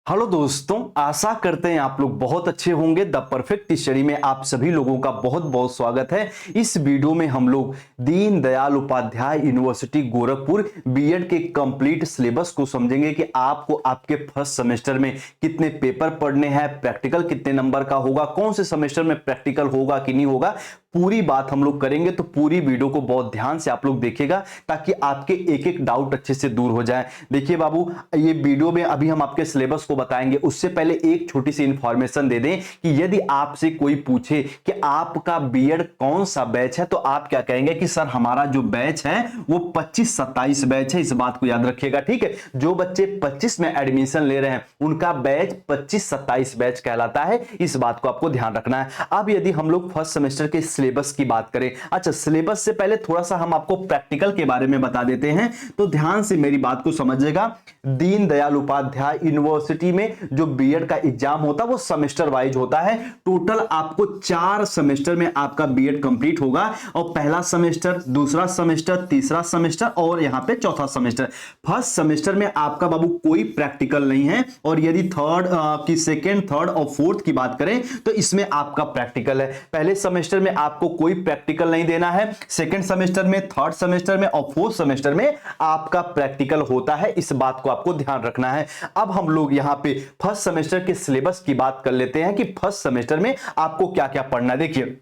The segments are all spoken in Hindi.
हेलो दोस्तों, आशा करते हैं आप लोग बहुत अच्छे होंगे। द परफेक्ट स्टडी में आप सभी लोगों का बहुत बहुत स्वागत है। इस वीडियो में हम लोग दीन दयाल उपाध्याय यूनिवर्सिटी गोरखपुर बीएड के कंप्लीट सिलेबस को समझेंगे कि आपको आपके फर्स्ट सेमेस्टर में कितने पेपर पढ़ने हैं, प्रैक्टिकल कितने नंबर का होगा, कौन से सेमेस्टर में प्रैक्टिकल होगा कि नहीं होगा, पूरी बात हम लोग करेंगे। तो पूरी वीडियो को बहुत ध्यान से आप लोग देखिएगा ताकि आपके एक एक डाउट अच्छे से दूर हो जाए। देखिए बाबू, ये वीडियो में अभी हम आपके सिलेबस को बताएंगे, उससे पहले एक छोटी सी इंफॉर्मेशन दे दें कि यदि आपसे कोई पूछे कि आपका बीएड कौन सा बैच है तो आप क्या कहेंगे कि सर हमारा जो बैच है वो 25-27 बैच है। इस बात को याद रखिएगा, ठीक है। जो बच्चे 25 में एडमिशन ले रहे हैं उनका बैच 25-27 बैच कहलाता है। इस बात को आपको ध्यान रखना है। अब यदि हम लोग फर्स्ट सेमेस्टर के सिलेबस की बात करें, अच्छा सिलेबस से पहले थोड़ा सा हम आपको प्रैक्टिकल के बारे में बता देते हैं, तो ध्यान से मेरी बात को समझिएगा। दीन दयाल उपाध्याय यूनिवर्सिटी में जो बीएड का एग्जाम होता है वो सेमेस्टर वाइज होता है। टोटल आपको 4 सेमेस्टर में आपका बीएड कंप्लीट होगा, और पहला सेमेस्टर, दूसरा सेमेस्टर, तीसरा सेमेस्टर और यहां पे चौथा सेमेस्टर। फर्स्ट सेमेस्टर में आपका बाबू कोई प्रैक्टिकल नहीं है, और यदि सेकेंड, थर्ड और फोर्थ की बात करें तो इसमें आपका प्रैक्टिकल है। पहले सेमेस्टर में आपको कोई प्रैक्टिकल नहीं देना है, सेकेंड सेमेस्टर में, थर्ड सेमेस्टर में और फोर्थ सेमेस्टर में आपका प्रैक्टिकल होता है। इस बात को आपको ध्यान रखना है। अब हम लोग यहां पे फर्स्ट सेमेस्टर के सिलेबस की बात कर लेते हैं कि फर्स्ट सेमेस्टर में आपको क्या क्या पढ़ना है। देखिए,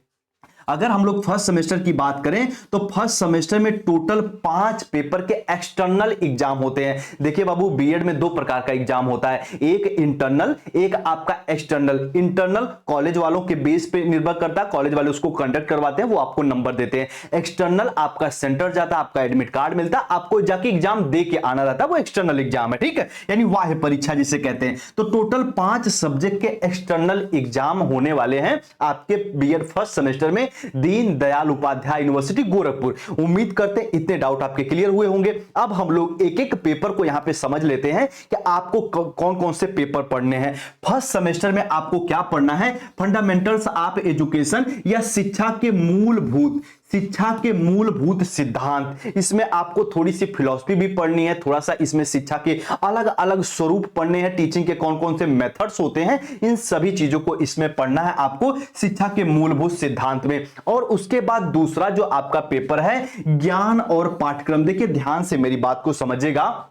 अगर हम लोग फर्स्ट सेमेस्टर की बात करें तो फर्स्ट सेमेस्टर में टोटल 5 पेपर के एक्सटर्नल एग्जाम होते हैं। देखिए बाबू, बीएड में 2 प्रकार का एग्जाम होता है, एक इंटरनल, एक आपका एक्सटर्नल। इंटरनल कॉलेज वालों के बेस पे निर्भर करता है, कॉलेज वाले उसको कंडक्ट करवाते हैं, वो आपको नंबर देते हैं। एक्सटर्नल आपका सेंटर जाता है, आपका एडमिट कार्ड मिलता है, आपको जाके एग्जाम दे के आना रहता है, वो एक्सटर्नल एग्जाम है, ठीक है, यानी वाह्य परीक्षा जिसे कहते हैं। तो टोटल 5 सब्जेक्ट के एक्सटर्नल एग्जाम होने वाले हैं आपके बीएड फर्स्ट सेमेस्टर में दीन दयाल उपाध्याय यूनिवर्सिटी गोरखपुर। उम्मीद करते हैं इतने डाउट आपके क्लियर हुए होंगे। अब हम लोग एक एक पेपर को यहां पे समझ लेते हैं कि आपको कौन कौन से पेपर पढ़ने हैं। फर्स्ट सेमेस्टर में आपको क्या पढ़ना है? फंडामेंटल्स ऑफ एजुकेशन या शिक्षा के मूलभूत सिद्धांत। इसमें आपको थोड़ी सी फिलॉसफी भी पढ़नी है, थोड़ा सा इसमें शिक्षा के अलग अलग स्वरूप पढ़ने हैं, टीचिंग के कौन कौन से मेथड्स होते हैं, इन सभी चीजों को इसमें पढ़ना है आपको शिक्षा के मूलभूत सिद्धांत में। और उसके बाद दूसरा जो आपका पेपर है ज्ञान और पाठ्यक्रम। देखिए ध्यान से मेरी बात को समझिएगा,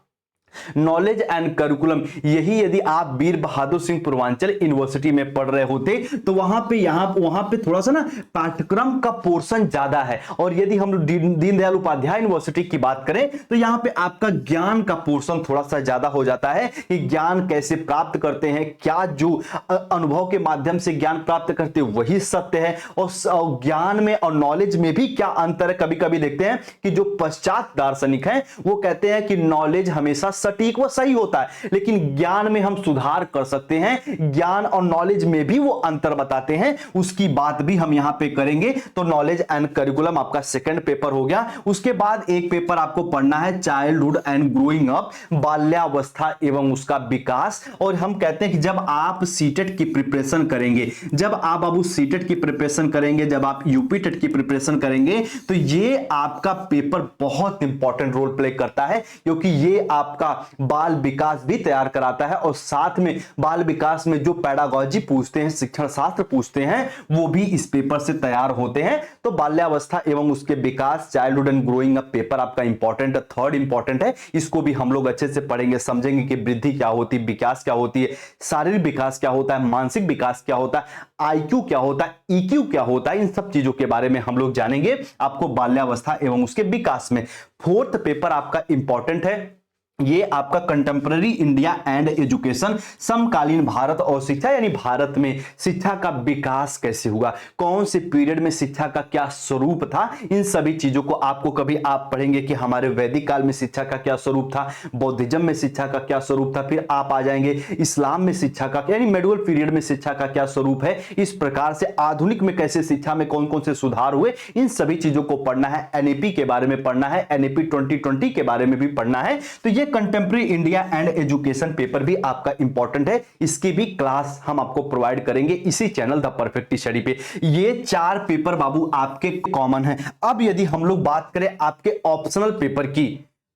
नॉलेज एंड करिकुलम, यही यदि आप वीर बहादुर सिंह पूर्वांचल यूनिवर्सिटी में पढ़ रहे होते तो वहां पे थोड़ा सा ना पाठ्यक्रम का पोर्शन ज्यादा है। और यदि हम दीनदयाल उपाध्याय यूनिवर्सिटी की बात करें तो यहां पे आपका ज्ञान का पोर्शन थोड़ा सा ज्यादा हो जाता है कि ज्ञान कैसे प्राप्त करते हैं, क्या जो अनुभव के माध्यम से ज्ञान प्राप्त करते हैं वही सत्य है, और ज्ञान में और नॉलेज में भी क्या अंतर है। कभी कभी देखते हैं कि जो पश्चात दार्शनिक हैं वो कहते हैं कि नॉलेज हमेशा सटीक व सही होता है, लेकिन ज्ञान में हम सुधार कर सकते हैं। ज्ञान और नॉलेज में भी वो अंतर बताते हैं, उसकी बात भी हम यहां पे करेंगे। तो नॉलेज एंड करिकुलम आपका सेकंड पेपर हो गया। उसके बाद एक पेपर आपको पढ़ना है चाइल्डहुड एंड ग्रोइंग अप, बाल्यावस्था एवं उसका विकास। और हम कहते हैं कि जब आप सीटेट की प्रिपरेशन करेंगे, जब आप सीटेट की प्रिपरेशन करेंगे, जब आप यूपी टेट की प्रिपरेशन करेंगे, तो ये आपका पेपर बहुत इंपॉर्टेंट रोल प्ले करता है, क्योंकि ये आपका बाल विकास भी तैयार कराता है। और साथ में बाल विकास में जो पैडागॉजी पूछते हैं, शिक्षण शास्त्र पूछते हैं, वो भी इस पेपर से तैयार होते हैं। तो बाल्यावस्था एवं उसके विकास, childhood and growing up paper आपका इंपॉर्टेंट है, थर्ड इंपॉर्टेंट है। इसको भी हम लोग अच्छे से पढ़ेंगे, समझेंगे कि वृद्धि क्या होती है, विकास क्या होती है, शारीरिक विकास क्या होता है, मानसिक विकास क्या होता है, आईक्यू क्या होता है, ईक्यू क्या होता है, इन सब चीजों के बारे में हम लोग जानेंगे आपको बाल्यावस्था एवं उसके विकास में। फोर्थ पेपर आपका इंपॉर्टेंट है, ये आपका कंटेम्पररी इंडिया एंड एजुकेशन, समकालीन भारत और शिक्षा, यानी भारत में शिक्षा का विकास कैसे हुआ, कौन से पीरियड में शिक्षा का क्या स्वरूप था, इन सभी चीजों को आपको कभी आप पढ़ेंगे कि हमारे वैदिक काल में शिक्षा का क्या स्वरूप था, बौद्धिज्म में शिक्षा का क्या स्वरूप था, फिर आप आ जाएंगे इस्लाम में शिक्षा का, यानी मेडुअल पीरियड में शिक्षा का क्या स्वरूप है, इस प्रकार से आधुनिक में कैसे शिक्षा में कौन कौन से सुधार हुए, इन सभी चीजों को पढ़ना है। एनईपी के बारे में पढ़ना है, एनईपी 2020 के बारे में भी पढ़ना है। तो ये contemporary India and education paper भी आपका इंपॉर्टेंट है, इसकी भी क्लास हम आपको प्रोवाइड करेंगे इसी चैनल द परफेक्ट स्टडी पे। ये 4 पेपर बाबू आपके कॉमन है। अब यदि हम लोग बात करें आपके ऑप्शनल पेपर की,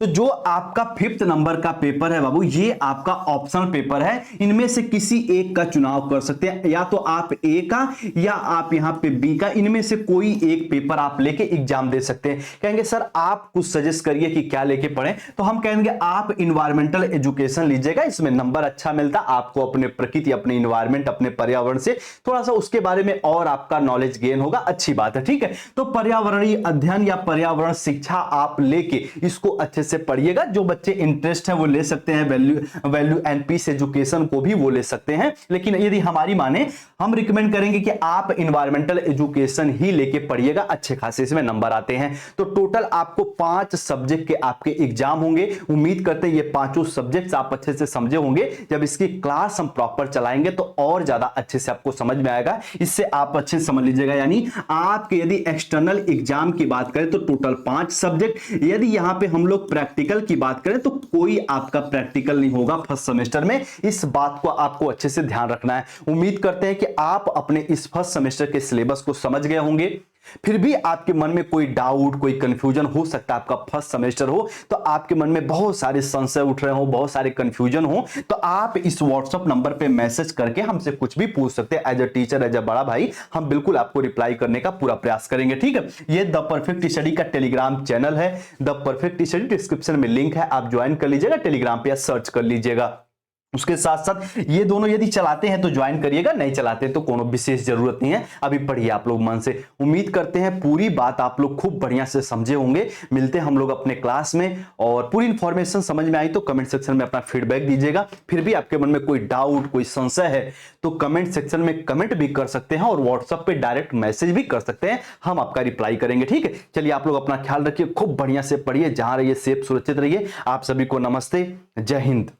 तो जो आपका 5th नंबर का पेपर है बाबू, ये आपका ऑप्शनल पेपर है। इनमें से किसी एक का चुनाव कर सकते हैं, या तो आप ए का या आप यहां पे बी का, इनमें से कोई एक पेपर आप लेके एग्जाम दे सकते हैं। कहेंगे सर आप कुछ सजेस्ट करिए कि क्या लेके पढ़ें, तो हम कहेंगे आप इन्वायरमेंटल एजुकेशन लीजिएगा, इसमें नंबर अच्छा मिलता, आपको अपने प्रकृति, अपने इन्वायरमेंट, अपने पर्यावरण से थोड़ा सा उसके बारे में और आपका नॉलेज गेन होगा, अच्छी बात है, ठीक है। तो पर्यावरणीय अध्ययन या पर्यावरण शिक्षा आप लेके इसको अच्छे से पढ़िएगा। जो बच्चे इंटरेस्ट है वो ले सकते हैं, वैल्यू एंड पीस एजुकेशन को भी वो ले सकते हैं, लेकिन यदि हमारी माने हम रिकमेंड करेंगे कि आप इन्वायरमेंटल एजुकेशन ही लेके पढ़िएगा, अच्छे खासे इसमें नंबर आते हैं। तो टोटल आपको 5 सब्जेक्ट के आपके एग्जाम होंगे। उम्मीद करते हैं ये पांचों सब्जेक्ट्स आप अच्छे से समझे होंगे। जब इसकी क्लास हम प्रॉपर चलाएंगे तो और ज्यादा अच्छे से आपको समझ में आएगा। इससे आप अच्छे से समझ लीजिएगा, यानी आपके यदि एक्सटर्नल एग्जाम की बात करें तो टोटल 5 सब्जेक्ट, यदि यहां पे हम लोग प्रैक्टिकल की बात करें तो कोई आपका प्रैक्टिकल नहीं होगा फर्स्ट सेमेस्टर में। इस बात को आपको अच्छे से ध्यान रखना है। उम्मीद करते हैं कि आप अपने इस फर्स्ट सेमेस्टर के सिलेबस को समझ गए होंगे। फिर भी आपके मन में कोई डाउट, कोई कंफ्यूजन हो सकता है, आपका फर्स्ट सेमेस्टर हो तो आपके मन में बहुत सारे संशय उठ रहे हो, बहुत सारे कंफ्यूजन हो, तो आप इस व्हाट्सएप नंबर पे मैसेज करके हमसे कुछ भी पूछ सकते हैं। As a teacher, as a बड़ा भाई, हम बिल्कुल आपको रिप्लाई करने का पूरा प्रयास करेंगे, ठीक है। ये द परफेक्ट स्टडी का टेलीग्राम चैनल है, द परफेक्ट स्टडी, डिस्क्रिप्शन में लिंक है, आप ज्वाइन कर लीजिएगा टेलीग्राम पे या सर्च कर लीजिएगा। उसके साथ साथ ये दोनों यदि चलाते हैं तो ज्वाइन करिएगा, नहीं चलाते तो कोनो विशेष जरूरत नहीं है, अभी पढ़िए आप लोग मन से। उम्मीद करते हैं पूरी बात आप लोग खूब बढ़िया से समझे होंगे। मिलते हैं हम लोग अपने क्लास में, और पूरी इंफॉर्मेशन समझ में आई तो कमेंट सेक्शन में अपना फीडबैक दीजिएगा। फिर भी आपके मन में कोई डाउट, कोई संशय है तो कमेंट सेक्शन में कमेंट भी कर सकते हैं और व्हाट्सएप पे डायरेक्ट मैसेज भी कर सकते हैं, हम आपका रिप्लाई करेंगे, ठीक है। चलिए आप लोग अपना ख्याल रखिए, खूब बढ़िया से पढ़िए, जहां रहिए सेफ सुरक्षित रहिए। आप सभी को नमस्ते, जय हिंद।